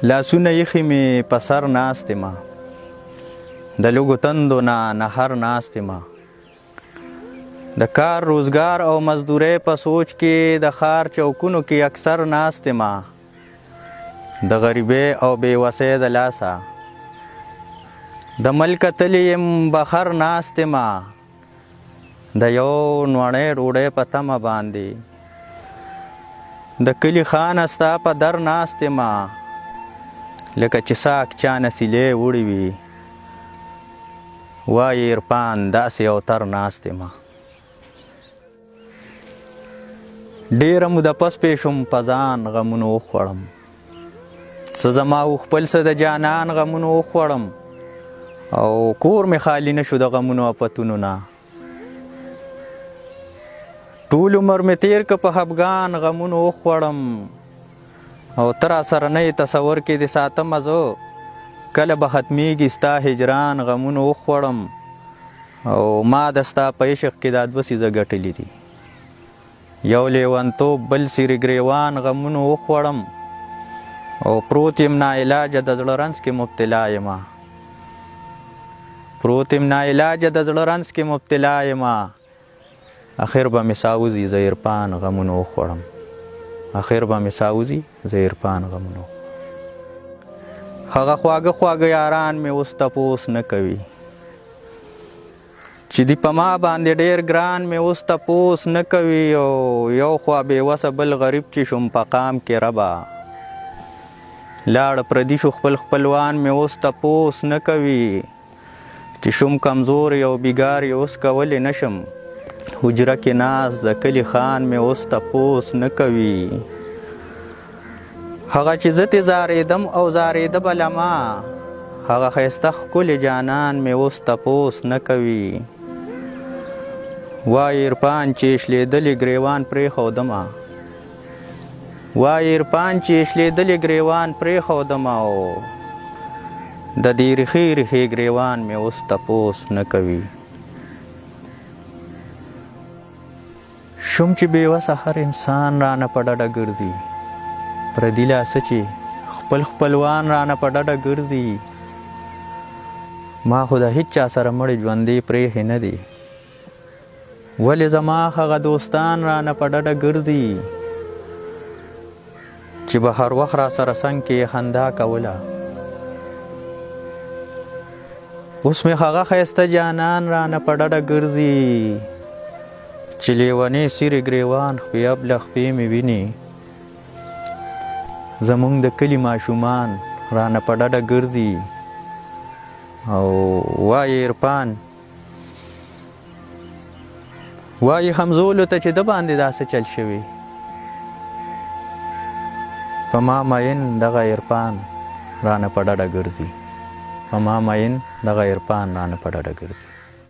لاسونه یخې مې په سر ناست یمه د لږو تندو نه نهر ناست یمه د کار روزګار او مزدورۍ په سوچ کې د ښار چوکونو کې اکثر ناست یمه د غریبۍ او بېوسۍ د لاسه د ملکه تللی یم بهر ناست یمه د یو نوړۍ ډوډۍ په تمه باندې د کلي خانه ستا په در ناست یمه لکه چې ساک چا نسیلې وړي وي وایي عرفان داسې یو تر ناست یمه ډېره موده پسپې شوم په ځان غمونو وخوړم څه زما و خپل څه د جانان غمونو وخوړم او کور مې خالي نه شو د غمونو افتونو نه ټول عمر مې تېر که په خفګان غمونو وخوړم او ته راسره نه یې تصور کې دې ساتمه زه کله به ختمیږي ستا هجران غمونو وخوړم او ما د ستا په عشق کې دا دوه څیزه ګټلي دي یو لیونتوب بل سیرې ګریوان غمونو وخوړم او پروت یم ناعلاجه د زړه رنځ کې مبتلا یمه پروت یم ناعلاجه د زړه رنځ کې مبتلا یمه اخر به مې ساوځي زه عرفان غمونو وخوړم اخر به مې ساوځي زه عرفان غمونو هغه خواږه خواږه یاران مې اوس تپوس نه کوي چې دی په ما باندې ډېر ګران مې اوس تپوس نه کوي او یو خوا بېوسه بل غریب چې شوم په قام کې ربه لاړه پردي شو خپل خپلوان مې اوس تپوس نه کوي چې شوم کمزور یو بیګار یې اوس کولی نه شم حجره کې ناست د کلي خان مې اوس تپوس نه کوي هغه چې زه ترې زارېدم او زارېده به له ما هغه ښایسته ښکلې جانان مې اوس تپوس نه کوي وایي عرفان چې شلېدلې ګریوان پرېښودمه وایي عرفان چې شلېدلې ګریوان پرېښودمه او د دې ریښې ریښې ګریوان مې اوس تپوس نه کوي شوم چې بېوسه هر انسان رانه په ډډه ګرځي پردي لاسه چې خپل خپلوان رانه په ډډه ګرځي ما خو د هېچ چا سره مړې ژوندې پرېښې نه دي ولې زما هغه دوستان رانه په ډډه ګرځي چې به هر وخت را سره څنګ کې یې خندا کوله اوس مې هغه ښایسته جانان رانه په ډډه ګرځي چې لیونې سیرې ګریوان خپې ابله خپې مې ویني زمونږ د کلي ماشومان رانه په ډډه ګرځي او وایي عرفان وایي همزولو ته چې د باندې داسې چل شوي په ما مین دغه عرفان رانه په ډډه ګرځي په ما مین دغه عرفان رانه په ډډه ګرځي